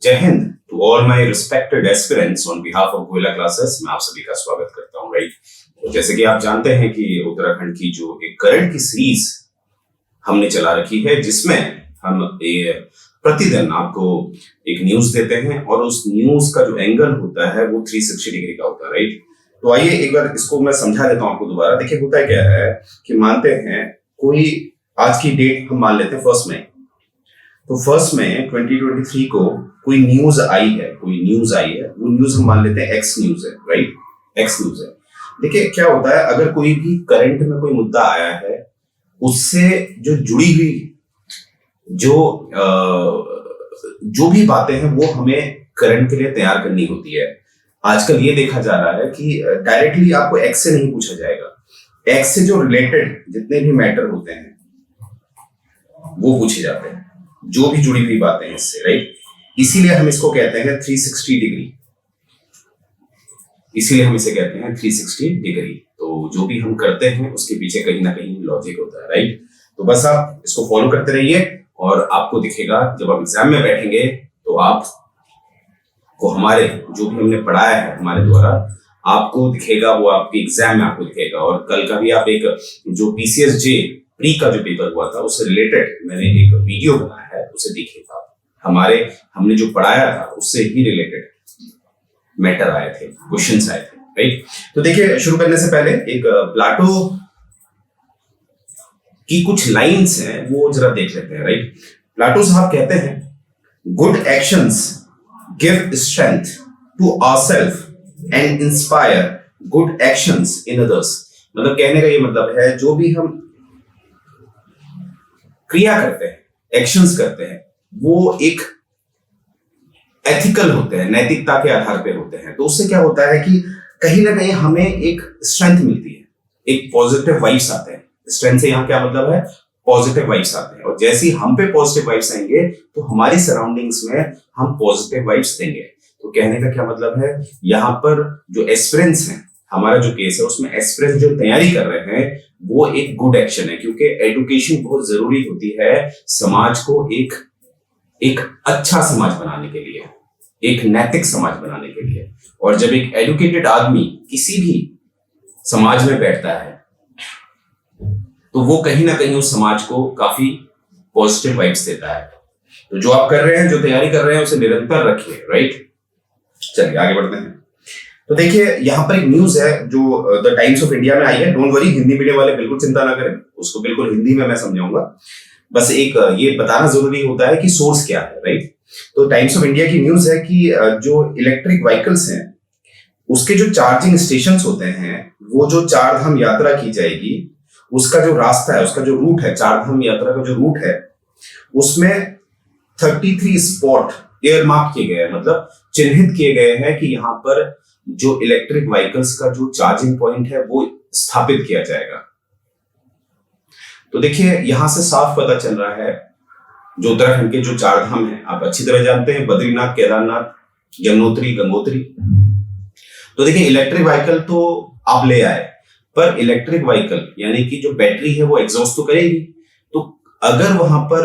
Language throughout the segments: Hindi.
जय Hind to all my respected aspirants on behalf of Goyla classes. मैं आप सभी का स्वागत करता हूं। राइट, तो जैसे कि आप जानते हैं कि उत्तराखंड की जो एक करंट की सीरीज हमने चला रखी है, जिसमें हम प्रतिदिन आपको एक न्यूज देते हैं और उस न्यूज का जो एंगल होता है वो 360 डिग्री का होता है। राइट, तो आइए एक बार इसको मैं समझा देता हूं आपको दोबारा। देखिए, होता क्या है कि मानते हैं कोई आज की डेट हम मान लेते हैं 1 मई। तो 1 मई 2023 को कोई न्यूज आई है, वो न्यूज हम मान लेते हैं एक्स न्यूज है। राइट, एक्स न्यूज है। देखिए क्या होता है, अगर कोई भी करंट में कोई मुद्दा आया है, उससे जो जुड़ी हुई जो भी बातें हैं वो हमें करंट के लिए तैयार करनी होती है। आजकल ये देखा जा रहा है कि डायरेक्टली आपको एक्स से नहीं पूछा जाएगा, एक्स से जो रिलेटेड जितने भी मैटर होते हैं वो पूछे जाते हैं, जो भी जुड़ी हुई बातें हैं इससे। राइट, इसीलिए हम इसको कहते हैं 360 डिग्री। इसीलिए हम इसे कहते हैं 360 डिग्री। तो जो भी हम करते हैं उसके पीछे कहीं ना कहीं लॉजिक होता है। राइट, तो बस आप इसको फॉलो करते रहिए और आपको दिखेगा जब आप एग्जाम में बैठेंगे तो आपको हमारे जो भी हमने पढ़ाया है हमारे द्वारा आपको दिखेगा, वो आपके एग्जाम में आपको दिखेगा। और कल का भी आप एक जो PCSJ प्री का जो पेपर हुआ था उससे रिलेटेड मैंने एक वीडियो बनाया है, उसे देखिएगा। हमने जो पढ़ाया था उससे ही रिलेटेड मैटर आए थे, क्वेश्चंस आए थे। राइट, तो देखिए शुरू करने से पहले एक प्लाटो की कुछ लाइंस हैं वो जरा देख लेते हैं। राइट, प्लाटो साहब कहते हैं, good actions give strength to ourself and inspire good actions in others. मतलब कहने का ये मतलब है, जो भी हम क्रिया करते हैं, एक्शंस करते हैं, वो एक एथिकल होते हैं, नैतिकता के आधार पे होते हैं। तो उससे क्या होता है कि कहीं ना कहीं हमें एक स्ट्रेंथ मिलती है, एक पॉजिटिव वाइब्स आते हैं। स्ट्रेंथ से यहाँ क्या मतलब है, पॉजिटिव वाइब्स आते हैं। और जैसे ही हम पे पॉजिटिव वाइब्स आएंगे तो हमारी सराउंडिंग्स में हम पॉजिटिव वाइब्स देंगे। तो कहने का क्या मतलब है, यहाँ पर जो एस्पिरेंट्स हैं, हमारा जो केस है उसमें एस्पिरेंट्स जो तैयारी कर रहे हैं वो एक गुड एक्शन है, क्योंकि एजुकेशन बहुत जरूरी होती है समाज को एक अच्छा समाज बनाने के लिए, एक नैतिक समाज बनाने के लिए। और जब एक एजुकेटेड आदमी किसी भी समाज में बैठता है तो वो कहीं ना कहीं उस समाज को काफी पॉजिटिव वाइब्स देता है। तो जो आप कर रहे हैं, जो तैयारी कर रहे हैं, उसे निरंतर रखिए। राइट, चलिए आगे बढ़ते हैं। तो देखिए यहाँ पर एक न्यूज है जो द टाइम्स ऑफ इंडिया में आई है। डोंट वरी, हिंदी मीडियम वाले बिल्कुल चिंता ना करें, उसको बिल्कुल हिंदी में मैं समझाऊंगा। बस एक ये बताना जरूरी होता है कि सोर्स क्या है। राइट, तो टाइम्स ऑफ इंडिया की न्यूज है कि जो इलेक्ट्रिक व्हीकल्स हैं उसके जो चार्जिंग स्टेशंस होते हैं, वो जो चार धाम यात्रा की जाएगी उसका जो रास्ता है, उसका जो रूट है, चार धाम यात्रा का जो रूट है, उसमें 33 स्पॉट एयरमार्क किए गए हैं, मतलब चिन्हित किए गए हैं कि यहाँ पर जो इलेक्ट्रिक व्हीकल्स का जो चार्जिंग पॉइंट है वो स्थापित किया जाएगा। तो देखिए यहां से साफ पता चल रहा है, जो उत्तराखंड के जो चार धाम है आप अच्छी तरह जानते हैं, बद्रीनाथ, केदारनाथ, यमुनोत्री, गंगोत्री। तो देखिए इलेक्ट्रिक व्हीकल तो आप ले आए, पर इलेक्ट्रिक व्हीकल यानी कि जो बैटरी है वो एग्जॉस्ट तो करेगी। तो अगर वहां पर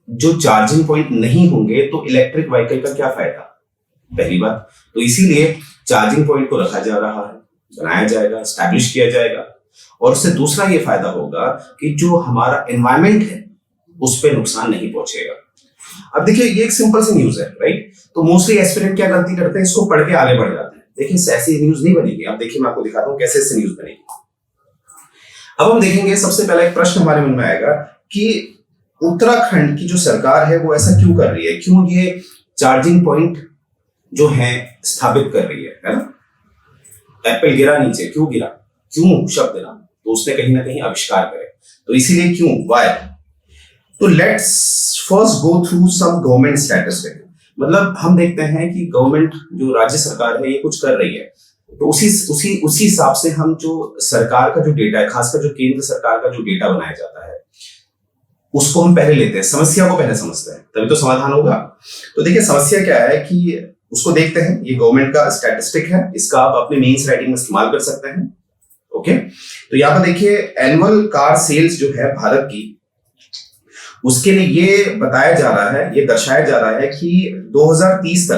जो चार्जिंग पॉइंट नहीं होंगे तो इलेक्ट्रिक व्हीकल का क्या फायदा, पहली बात। तो इसीलिए चार्जिंग पॉइंट को रखा जा रहा है, बनाया जाएगा, एस्टैब्लिश किया जाएगा। और उससे दूसरा ये फायदा होगा कि जो हमारा एनवायरमेंट है उस पर नुकसान नहीं पहुंचेगा। अब देखिए ये एक सिंपल सी न्यूज है। राइट, तो मोस्टली एस्पिरेंट क्या गलती करते हैं, इसको पढ़ के आगे बढ़ जाते हैं। देखिए ऐसी न्यूज नहीं बनेगी। अब देखिए मैं आपको दिखाता हूं कैसे इससे न्यूज बनेगी। अब हम देखेंगे, सबसे पहला एक प्रश्न हमारे मन में आएगा कि उत्तराखंड की जो सरकार है वो ऐसा क्यों कर रही है, क्यों ये चार्जिंग पॉइंट जो है स्थापित कर रही है ना। एप्पल गिरा नीचे, क्यों गिरा, क्यों शब्द ना, तो उसने कहीं ना कहीं आविष्कार करे, तो इसीलिए क्यों, वाई। तो let's first go through some government statistics. मतलब हम देखते हैं कि गवर्नमेंट जो राज्य सरकार है ये कुछ कर रही है, तो उसी हिसाब से हम जो सरकार का जो डेटा है, खासकर जो केंद्र सरकार का जो डेटा बनाया जाता है उसको हम पहले लेते हैं, समस्या को पहले समझते हैं, तभी तो समाधान होगा। तो देखिए समस्या क्या है कि उसको देखते हैं। ये गवर्नमेंट का स्टैटिस्टिक है, इसका आप अपने मेंस राइटिंग में इस्तेमाल कर सकते हैं। ओके, तो यहाँ पर देखिए एनुअल कार सेल्स जो है भारत की उसके लिए ये बताया जा रहा है, ये दर्शाया जा रहा है कि 2030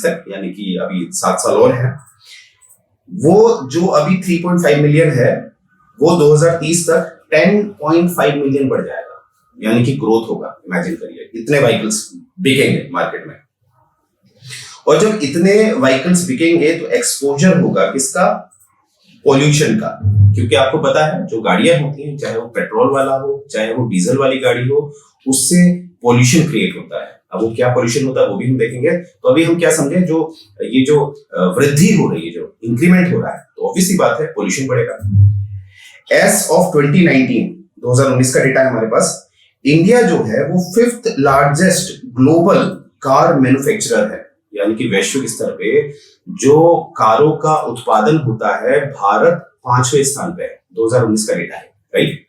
तक यानी कि अभी 7 साल और है, वो जो अभी 3.5 मिलियन है वो 2030 तक 10.5 मिलियन बढ़ जाएगा, यानी कि ग्रोथ होगा। इमेजिन करिए, इतने व्हीकल्स बिकेंगे मार्केट में, और जब इतने व्हीकल्स बिकेंगे तो एक्सपोजर होगा किसका? पॉल्यूशन का। क्योंकि आपको पता है जो गाड़ियां होती हैं, चाहे वो पेट्रोल वाला हो चाहे वो डीजल वाली गाड़ी हो, उससे पॉल्यूशन क्रिएट होता है। अब वो क्या पॉल्यूशन होता है वो भी हम देखेंगे। तो अभी हम क्या समझे, जो ये जो वृद्धि हो रही है, जो इंक्रीमेंट हो रहा है, तो ऑब्वियसली बात है पॉल्यूशन बढ़ेगा। एज ऑफ 2019 का डेटा है हमारे पास, इंडिया जो है वो 5th largest global car manufacturer है, यानी कि वैश्विक स्तर पे जो कारों का उत्पादन होता है, भारत 5वें स्थान पे है। 2019 का डेटा है, राइट।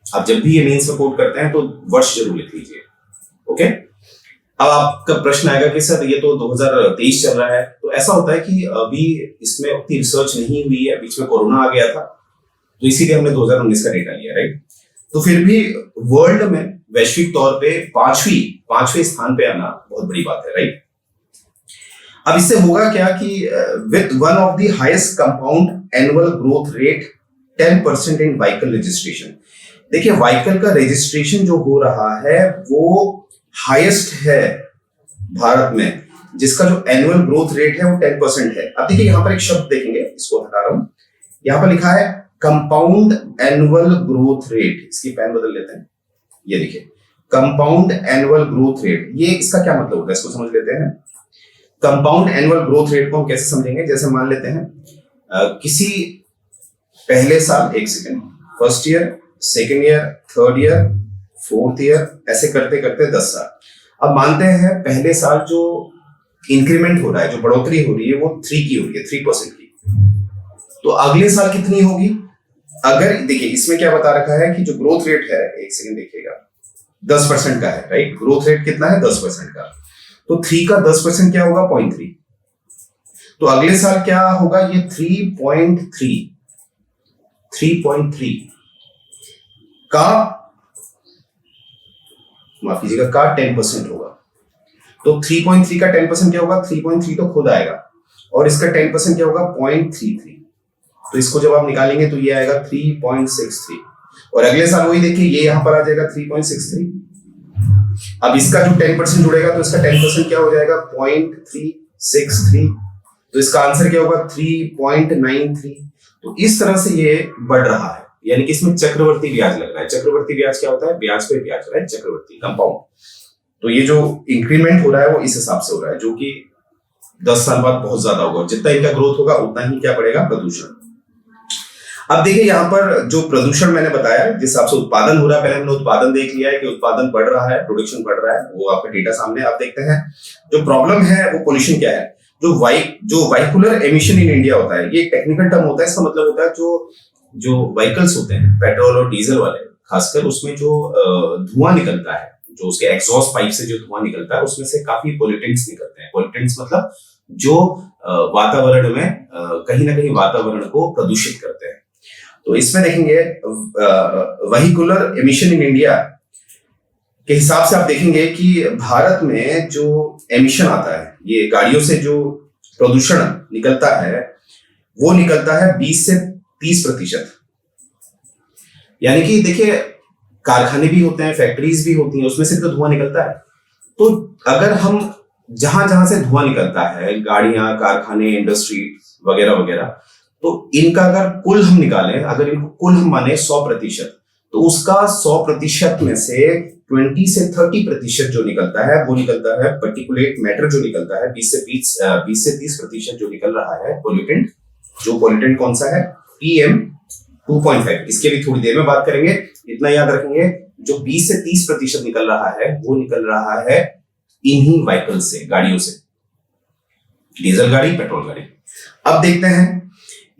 आप जब भी ये मेंस में कोट करते हैं तो वर्ष जरूर लिख लीजिए, ओके। अब आपका प्रश्न आएगा कि सर ये तो 2023 चल रहा है, तो ऐसा होता है कि अभी इसमें उतनी रिसर्च नहीं हुई है, बीच में कोरोना आ गया था, तो इसीलिए हमने 2019 का डेटा लिया, राइट। तो फिर भी वर्ल्ड में वैश्विक तौर पे पांचवें स्थान पे आना बहुत बड़ी बात है, राइट। अब इससे होगा क्या कि with one of the highest compound annual growth rate 10% in vehicle registration. देखिए व्हीकल का रजिस्ट्रेशन जो हो रहा है वो हाईएस्ट है भारत में, जिसका जो एनुअल ग्रोथ रेट है वो 10% है। अब देखिए यहाँ पर एक शब्द देखेंगे, इसको हटा रहा हूं, यहाँ पर लिखा है कंपाउंड एनुअल ग्रोथ रेट। इसकी पेन बदल लेते हैं, ये देखिए कंपाउंड एनुअल ग्रोथ रेट, ये इसका क्या मतलब होता है, इसको समझ लेते हैं। कंपाउंड एनुअल ग्रोथ रेट को हम कैसे समझेंगे, जैसे मान लेते हैं किसी पहले साल, एक second, first year, second year, third year, fourth year, ऐसे करते करते 10 साल। अब मानते हैं पहले साल जो इंक्रीमेंट हो रहा है, जो बढ़ोतरी हो रही है वो 3 की हो रही है, 3% की, तो अगले साल कितनी होगी? अगर देखिए इसमें क्या बता रखा है कि जो ग्रोथ रेट है, एक सेकेंड देखिएगा, 10% का है, राइट। ग्रोथ रेट कितना है? 10% का। तो 3 का 10% क्या होगा? 0.3। तो अगले साल क्या होगा? ये 3.3 का, माफ कीजिएगा, का 10% होगा। तो 3.3 का 10% क्या होगा? 3.3 तो खुद आएगा, और इसका 10% क्या होगा? 0.33। तो इसको जब आप निकालेंगे तो ये आएगा 3.63, और अगले साल वही देखिए ये यहां पर आ जाएगा 3.63। अब इसका जो 10% जुड़ेगा तो इसका 10% क्या हो जाएगा? 0.363। तो इसका आंसर क्या होगा? 3.93। तो इस तरह से ये बढ़ रहा है, यानी कि इसमें चक्रवर्ती ब्याज लग रहा है। चक्रवर्ती ब्याज क्या होता है? ब्याज पे ब्याज, राइट, चक्रवर्ती कंपाउंड। तो ये जो इंक्रीमेंट हो रहा है वो इस हिसाब से हो रहा है, जो कि 10 साल बाद बहुत ज्यादा होगा। जितना इनका ग्रोथ होगा उतना ही क्या बढ़ेगा? प्रदूषण। अब देखिए यहाँ पर जो प्रदूषण मैंने बताया, जिस हिसाब से उत्पादन हो रहा है, पहले हमने उत्पादन देख लिया है कि उत्पादन बढ़ रहा है, प्रोडक्शन बढ़ रहा है, वो आपका डेटा सामने आप देखते हैं। जो प्रॉब्लम है वो पोल्यूशन क्या है? जो व्हीकुलर एमिशन इन इंडिया होता है, ये एक टेक्निकल टर्म होता है। इसका मतलब होता है जो व्हीकल्स होते हैं पेट्रोल और डीजल वाले, खासकर उसमें जो धुआं निकलता है, जो उसके एग्जॉस्ट पाइप से जो धुआं निकलता है, उसमें से काफी पोल्यूटेंट्स निकलते हैं। पोल्यूटेंट्स मतलब जो वातावरण में कहीं ना कहीं वातावरण को प्रदूषित करते हैं। तो इसमें देखेंगे व्हीकुलर एमिशन इन इंडिया के हिसाब से आप देखेंगे कि भारत में जो एमिशन आता है, ये गाड़ियों से जो प्रदूषण निकलता है वो निकलता है 20 से 30%। यानी कि देखिए कारखाने भी होते हैं, फैक्ट्रीज भी होती हैं, उसमें से तो धुआं निकलता है। तो अगर हम जहां जहां से धुआं निकलता है, गाड़ियां, कारखाने, इंडस्ट्री वगैरह वगैरह, तो इनका अगर कुल हम निकालें, अगर इनको कुल हम माने 100%, तो उसका 100% में से 20 से 30% जो निकलता है वो निकलता है पर्टिकुलेट मैटर, जो निकलता है 20 से 30% जो निकल रहा है पोल्यूटेंट। जो पोल्यूटेंट कौन सा है? PM 2.5। इसके भी थोड़ी देर में बात करेंगे। इतना याद रखेंगे, जो 20 से 30% निकल रहा है वो निकल रहा है इन्हीं व्हीकल से, गाड़ियों से, डीजल गाड़ी, पेट्रोल गाड़ी। अब देखते हैं,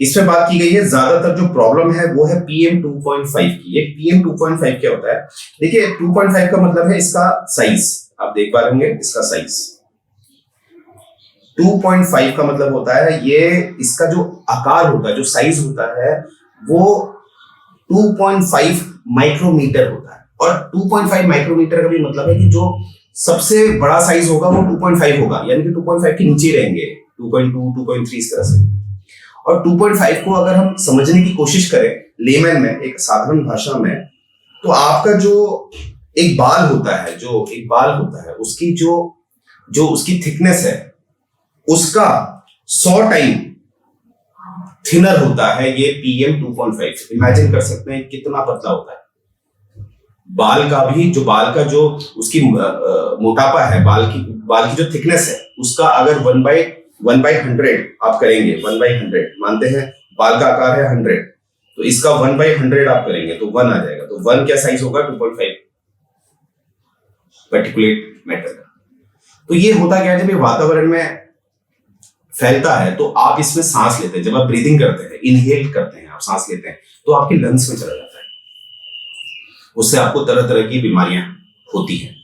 इसमें बात की गई है ज्यादातर जो प्रॉब्लम है वो है PM 2.5 की। ये PM 2.5 क्या होता है? देखिए 2.5 का मतलब है इसका साइज, आप देख पा रहे होंगे इसका साइज। 2.5 का मतलब होता है ये इसका जो आकार होता है, जो साइज होता है वो 2.5 माइक्रोमीटर होता है। और 2.5 माइक्रोमीटर का भी मतलब है कि जो सबसे बड़ा साइज होगा वो 2.5 होगा, यानी कि 2.5 के नीचे रहेंगे, 2.2, 2.3 इस तरह से। और 2.5 को अगर हम समझने की कोशिश करें लेमन में, एक साधारण भाषा में, तो आपका जो एक बाल होता है उसकी जो उसकी थिकनेस है उसका 100 टाइम थिनर होता है ये PM 2.5। इमेजिन कर सकते हैं कितना पतला होता है। बाल का जो उसकी मोटापा है, बाल की जो थिकनेस है उसका अगर 1/100 आप करेंगे, 1/100 मानते हैं बाल का आकार है 100, तो इसका 1/100 आप करेंगे तो 1 आ जाएगा। तो 1 क्या साइज होगा? 2.5 पार्टिकुलेट मैटर का। तो ये होता क्या है, जब ये वातावरण में फैलता है तो आप इसमें सांस लेते हैं, जब आप ब्रीदिंग करते हैं, इनहेल करते हैं, आप सांस लेते हैं, तो आपके लंग्स में चला जाता है। उससे आपको तरह तरह की बीमारियां होती हैं।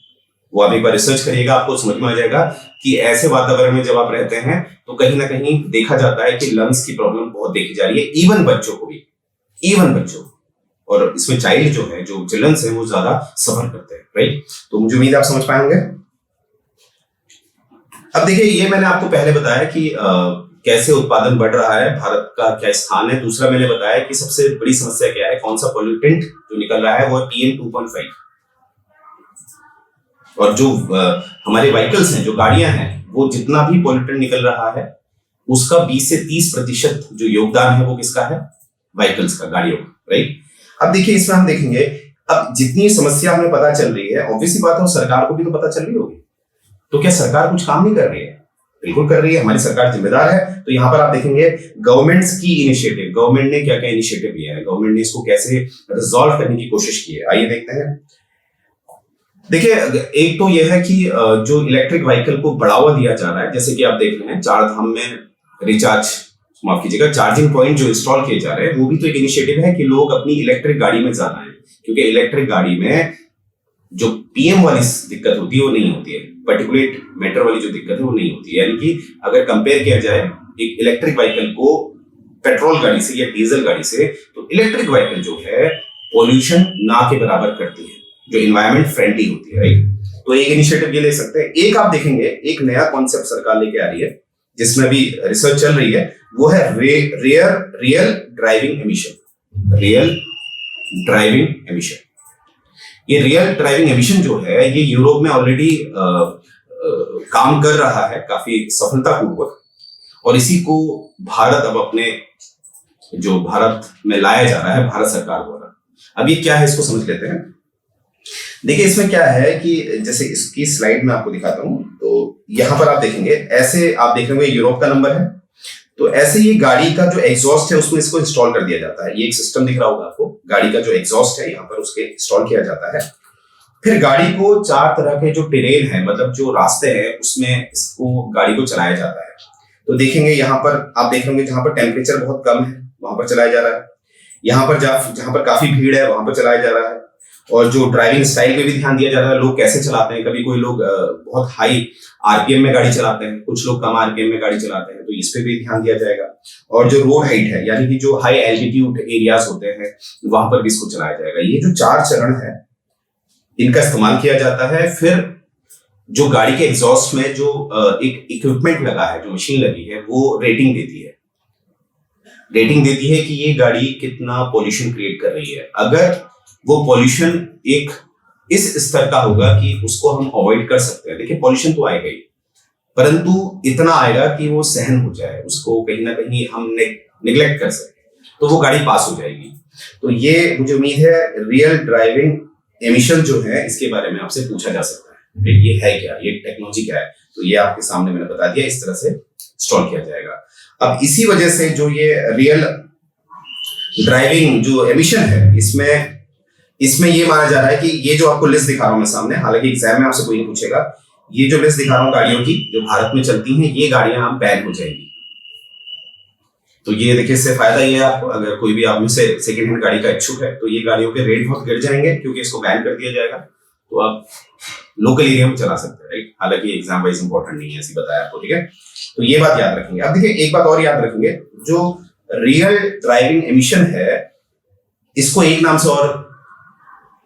वो आप एक बार रिसर्च करिएगा, आपको समझ में आ जाएगा कि ऐसे वातावरण में जब आप रहते हैं तो कहीं ना कहीं देखा जाता है कि लंग्स की प्रॉब्लम बहुत देखी जा रही है, इवन बच्चों और इसमें चाइल्ड जो चिल्ड्रंस हैं वो ज्यादा सफर करते हैं, राइट। तो मुझे उम्मीद है आप समझ पाएंगे। अब देखिए, ये मैंने आपको पहले बताया कि कैसे उत्पादन बढ़ रहा है, भारत का क्या स्थान है। दूसरा मैंने बताया कि सबसे बड़ी समस्या क्या है, कौन सा पॉल्यूटेंट जो निकल रहा है वो है PM 2.5। और जो हमारे व्हीकल्स हैं, जो गाड़ियां हैं, वो जितना भी पॉल्यूटेंट निकल रहा है उसका 20 से 30% जो योगदान है वो किसका है? व्हीकल्स का, गाड़ियों का, राइट। अब देखिए, इसमें हम देखेंगे, अब जितनी समस्या हमें पता चल रही है, ऑब्वियसली बात है सरकार को भी तो पता चल रही होगी। तो क्या सरकार कुछ काम नहीं कर रही है? बिल्कुल कर रही है, हमारी सरकार जिम्मेदार है। तो यहाँ पर आप देखेंगे गवर्नमेंट्स की इनिशिएटिव, गवर्नमेंट ने क्या क्या इनिशिएटिव लिया है, गवर्नमेंट ने इसको कैसे रिजॉल्व करने की कोशिश की है, आइए देखते हैं। देखिए, एक तो यह है कि जो इलेक्ट्रिक व्हीकल को बढ़ावा दिया जा रहा है, जैसे कि आप देख रहे हैं 4 धाम में चार्जिंग पॉइंट जो इंस्टॉल किए जा रहे हैं, वो भी तो एक इनिशिएटिव है कि लोग अपनी इलेक्ट्रिक गाड़ी में जाना है, क्योंकि इलेक्ट्रिक गाड़ी में जो PM वाली दिक्कत होती है वो नहीं होती है, पर्टिकुलेट मैटर वाली जो दिक्कत है वो नहीं होती है। यानी कि अगर कंपेयर किया जाए एक इलेक्ट्रिक व्हीकल को पेट्रोल गाड़ी से या डीजल गाड़ी से, तो इलेक्ट्रिक व्हीकल जो है पॉल्यूशन ना के बराबर करती है, जो एनवायरमेंट फ्रेंडली होती है, राइट। तो एक इनिशिएटिव ये ले सकते हैं। एक आप देखेंगे, एक नया कॉन्सेप्ट सरकार लेके आ रही है जिसमें अभी रिसर्च चल रही है, वो है रियल ड्राइविंग एमिशन। ये रियल ड्राइविंग एमिशन जो है ये यूरोप में ऑलरेडी काम कर रहा है काफी सफलतापूर्वक, और इसी को भारत अब अपने जो भारत में लाया जा रहा है भारत सरकार द्वारा। अब ये क्या है इसको समझ लेते हैं। देखिए, इसमें क्या है कि जैसे इसकी स्लाइड में आपको दिखाता हूं, तो यहां पर आप देखेंगे, ऐसे आप देखेंगे यूरोप का नंबर है, तो ऐसे ये गाड़ी का जो एग्जॉस्ट है उसमें इसको इंस्टॉल कर दिया जाता है। ये एक सिस्टम दिख रहा होगा आपको, गाड़ी का जो एग्जॉस्ट है यहाँ पर उसके इंस्टॉल किया जाता है। फिर गाड़ी को 4 तरह के जो टेरेन है, मतलब जो रास्ते हैं, उसमें इसको गाड़ी को चलाया जाता है। तो देखेंगे यहाँ पर आप देखेंगे जहां पर टेम्परेचर बहुत कम है वहां पर चलाया जा रहा है, यहाँ पर जहां पर काफी भीड़ है वहां पर चलाया जा रहा है, और जो ड्राइविंग स्टाइल पे भी ध्यान दिया जा रहा है, लोग कैसे चलाते हैं। कभी कोई लोग बहुत हाई RPM में गाड़ी चलाते हैं, कुछ लोग कम RPM में गाड़ी चलाते हैं, तो इस पे भी ध्यान दिया जाएगा। और जो रोड हाइट है, यानी कि जो हाई एल्टीट्यूड एरियाज होते हैं वहां पर भी इसको चलाया जाएगा। ये जो 4 चरण है इनका इस्तेमाल किया जाता है। फिर जो गाड़ी के एग्जॉस्ट में जो एक इक्विपमेंट लगा है, जो मशीन लगी है, वो रेटिंग देती है कि ये गाड़ी कितना पॉल्यूशन क्रिएट कर रही है। अगर वो पॉल्यूशन एक इस स्तर का होगा कि उसको हम अवॉइड कर सकते हैं, देखिए पॉल्यूशन तो आएगा ही, परंतु इतना आएगा कि वो सहन हो जाए, उसको कहीं ना कहीं हम निगलेक्ट कर सके, तो वो गाड़ी पास हो जाएगी। तो ये मुझे उम्मीद है रियल ड्राइविंग एमिशन जो है इसके बारे में आपसे पूछा जा सकता है, ये है क्या, ये टेक्नोलॉजी क्या है। तो ये आपके सामने मैंने बता दिया, इस तरह से इंस्टॉल किया जाएगा। अब इसी वजह से जो ये रियल ड्राइविंग जो एमिशन है, इसमें ये माना जा रहा है कि ये जो आपको लिस्ट दिखा रहा हूं मैं सामने, हालांकि एग्जाम में आपसे कोई नहीं पूछेगा, ये जो लिस्ट दिखा रहा हूं गाड़ियों की जो भारत में चलती हैं, ये गाड़ियां आप बैन हो जाएंगी। तो ये देखिए, इससे फायदा ये है आपको, अगर कोई भी आप में से सेकेंड हैंड गाड़ी का इच्छुक है, तो ये गाड़ियों के रेट बहुत गिर जाएंगे क्योंकि इसको बैन कर दिया जाएगा। तो आप लोकल एरिया में चला सकते हैं, राइट। हालांकि एग्जाम वाइज इंपॉर्टेंट नहीं है, ऐसी बताया आपको, ठीक है। तो ये बात याद रखेंगे। अब देखिए, एक बात और याद रखेंगे, जो रियल ड्राइविंग एमिशन है इसको एक नाम से और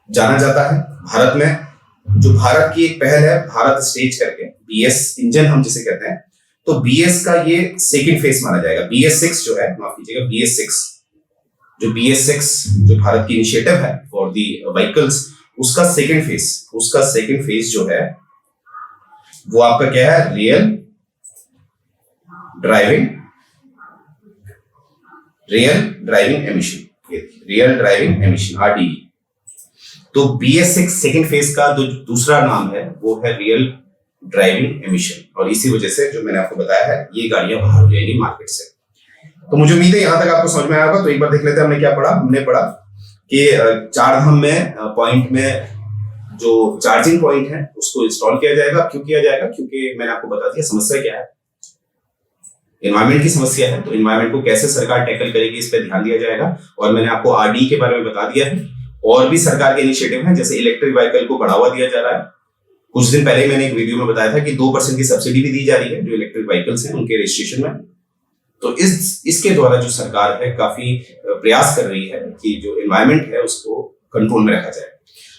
जाना जाता है। भारत में जो भारत की एक पहल है भारत स्टेज करके, BS इंजन हम जिसे कहते हैं, तो BS का ये सेकंड फेज माना जाएगा। BS6 जो है, माफ कीजिएगा, BS6 जो भारत की इनिशिएटिव है फॉर दी व्हीकल्स, उसका सेकंड फेज जो है वो आपका क्या है, रियल ड्राइविंग एमिशन RDE। तो BS6 सेकंड फेज का जो दूसरा नाम है वो है रियल ड्राइविंग एमिशन, और इसी वजह से जो मैंने आपको बताया है ये गाड़ियां बाहर हो जाएंगी मार्केट से। तो मुझे उम्मीद है यहां तक आपको समझ में आया होगा। तो एक बार देख लेते हैं हमने क्या पढ़ा। हमने पढ़ा कि चार धाम में पॉइंट में जो चार्जिंग पॉइंट है उसको इंस्टॉल किया जाएगा। क्यों किया जाएगा? क्योंकि मैंने आपको बता दिया समस्या क्या है, एनवायरमेंट की समस्या है। तो एनवायरमेंट को कैसे सरकार टैकल करेगी इस पर ध्यान दिया जाएगा। और मैंने आपको RDE के बारे में बता दिया है। और भी सरकार के इनिशिएटिव हैं, जैसे इलेक्ट्रिक व्हीकल को बढ़ावा दिया जा रहा है। कुछ दिन पहले मैंने एक वीडियो में बताया था कि 2% की सब्सिडी भी दी जा रही है जो इलेक्ट्रिक व्हीकल्स हैं उनके रजिस्ट्रेशन में। तो इसके द्वारा जो सरकार है काफी प्रयास कर रही है कि जो एनवायरमेंट है उसको कंट्रोल में रखा जाए।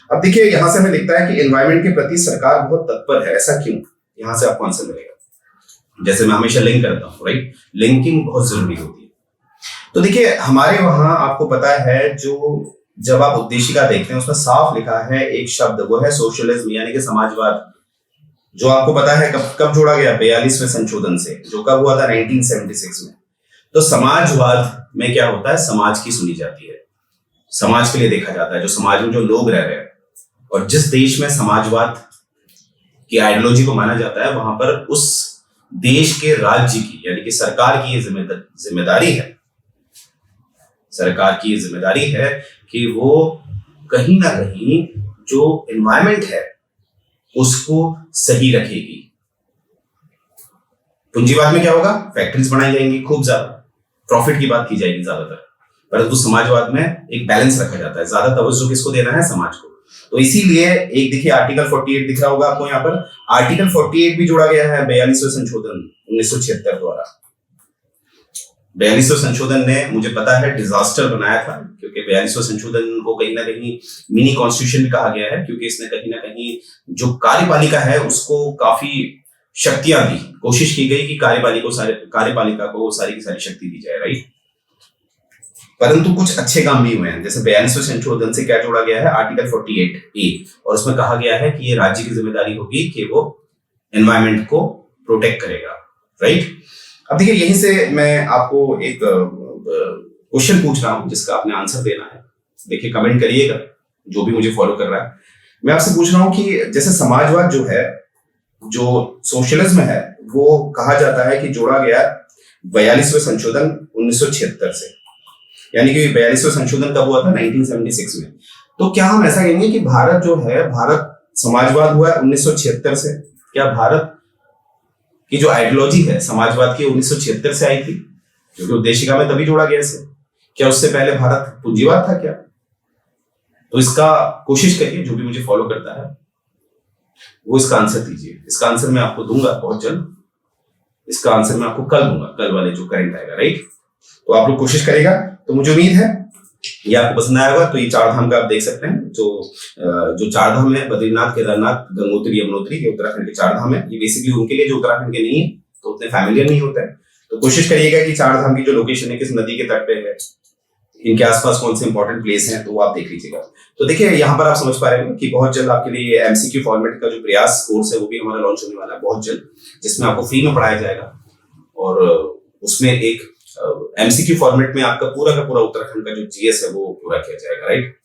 अब देखिए यहां से हमें दिखता है कि एनवायरमेंट के प्रति सरकार बहुत तत्पर है। ऐसा क्यों? यहां से आपको आंसर मिलेगा। जैसे मैं हमेशा लिंक करता हूं, राइट, लिंकिंग बहुत जरूरी होती है। तो देखिए हमारे वहां आपको पता है, जो जब आप उद्देशिका देखते हैं उसमें साफ लिखा है एक शब्द, वो है सोशलिज्म यानी कि समाजवाद, जो आपको पता है कब जोड़ा गया, 42वें संशोधन से, जो कब हुआ था 1976 में। तो समाजवाद में क्या होता है, समाज की सुनी जाती है, समाज के लिए देखा जाता है, जो समाज में जो लोग रह रहे हैं। और जिस देश में समाजवाद की आइडियोलॉजी को माना जाता है वहां पर उस देश के राज्य की यानी कि सरकार की ये जिम्मेदारी है कि वो कहीं ना कहीं जो एनवायरमेंट है उसको सही रखेगी। पूंजीवाद में क्या होगा, फैक्ट्रीज बनाई जाएंगी, खूब ज्यादा प्रॉफिट की बात की जाएगी ज्यादातर, परंतु समाजवाद में एक बैलेंस रखा जाता है, ज्यादा तवज्जो किसको देना है, समाज को। तो इसीलिए एक देखिए आर्टिकल 48 दिख रहा होगा आपको यहाँ पर, आर्टिकल 48 भी जोड़ा गया है 42वें संशोधन 1976 द्वारा। 42वें संशोधन ने मुझे पता है डिजास्टर बनाया था, क्योंकि 42वें संशोधन को कहीं ना कहीं मिनी कॉन्स्टिट्यूशन भी कहा गया है, क्योंकि इसने कहीं ना कहीं जो कार्यपालिका है उसको काफी शक्तियां दी, कोशिश की गई कि कार्यपालिका को सारी की सारी शक्ति दी जाए, राइट। परंतु कुछ अच्छे काम भी हुए हैं। जैसे 42वें संशोधन से क्या जोड़ा गया है, आर्टिकल 48A, और उसमें कहा गया है कि ये राज्य की जिम्मेदारी होगी कि वो एनवायरमेंट को प्रोटेक्ट करेगा, राइट। अब देखिए यहीं से मैं आपको एक क्वेश्चन पूछ रहा हूं जिसका आपने आंसर देना है। देखिए कमेंट करिएगा जो भी मुझे फॉलो कर रहा है। मैं आपसे पूछ रहा हूं कि जैसे समाजवाद जो है, जो सोशलिज्म है, वो कहा जाता है कि जोड़ा गया 42वें संशोधन 1976 से, यानी कि 42वें संशोधन कब हुआ था, 1976 में। तो क्या हम ऐसा कहेंगे कि भारत जो है, भारत समाजवाद हुआ है 1976 से? क्या भारत की जो आइडियोलॉजी है समाजवाद की 1976 से आई थी? क्योंकि उद्देशिका में तभी जोड़ा गया इसे। क्या उससे पहले भारत पूंजीवाद था क्या? तो इसका कोशिश करिए, जो भी मुझे फॉलो करता है वो इसका आंसर दीजिए। इसका आंसर मैं आपको दूंगा बहुत जल्द, इसका आंसर मैं आपको कल दूंगा, कल वाले जो करंट आएगा, राइट। तो आप लोग कोशिश करेगा। तो मुझे उम्मीद है ये आपको पसंद आएगा। तो ये चार धाम का आप देख सकते हैं, जो चार धाम है, बद्रीनाथ, केदारनाथ, गंगोत्री, यमुनोत्री, ये उत्तराखंड के चार धाम है। ये बेसिकली उनके लिए जो उत्तराखंड के नहीं है तो उतने फैमिलियर नहीं होते हैं। तो कोशिश करिएगा कि चार धाम की जो लोकेशन है किस नदी के तट पे है, इनके आसपास कौन से इंपॉर्टेंट प्लेस हैं, तो वो आप देख लीजिएगा। तो देखिए यहाँ पर आप समझ पा रहे हैं कि बहुत जल्द आपके लिए MCQ फॉर्मेट का जो प्रयास कोर्स है वो भी हमारा लॉन्च होने वाला है बहुत जल्द, जिसमें आपको फ्री में पढ़ाया जाएगा। और उसमें एक MCQ फॉर्मेट में आपका पूरा का पूरा उत्तराखंड का जो GS है वो पूरा किया जाएगा, राइट।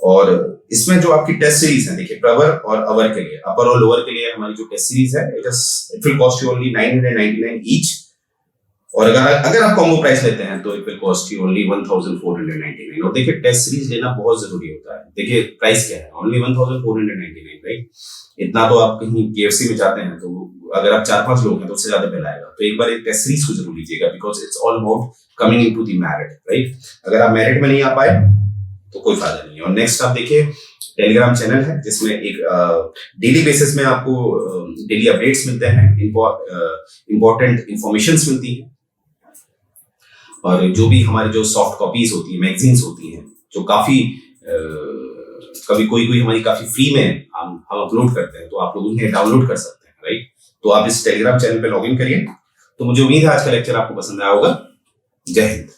और इसमें जो आपकी टेस्ट सीरीज है, देखिए प्रवर और अवर के लिए, अपर और लोअर के लिए हमारी जो टेस्ट सीरीज है, it will cost you only 999 each. और अगर आप कॉम्बो प्राइस लेते हैं तो it will cost you only 1499। और देखिए टेस्ट सीरीज लेना बहुत जरूरी होता है। देखिए प्राइस क्या है, ओनली 1499, राइट। इतना तो आप कहीं KFC में जाते हैं तो अगर आप 4-5 लोग हैं तो उससे ज्यादा बिल आएगा। तो एक बार एक टेस्ट सीरीज को जरूर लीजिएगा, because it's all about coming into the merit, right. अगर आप मेरिट में नहीं आ पाए तो कोई फायदा नहीं है। और नेक्स्ट आप देखिए टेलीग्राम चैनल है जिसमें एक डेली बेसिस में आपको डेली अपडेट्स मिलते हैं, इंपॉर्टेंट इंफॉर्मेशंस मिलती हैं, और जो भी हमारी जो सॉफ्ट कॉपीज होती है, मैगजीन्स होती हैं, जो काफी कभी कोई कोई हमारी काफी फ्री में हम अपलोड करते हैं, तो आप लोग उन्हें डाउनलोड कर सकते हैं, राइट। तो आप इस टेलीग्राम चैनल पे लॉग इन करिए। तो मुझे उम्मीद है आज का लेक्चर आपको पसंद आया होगा। जय हिंद।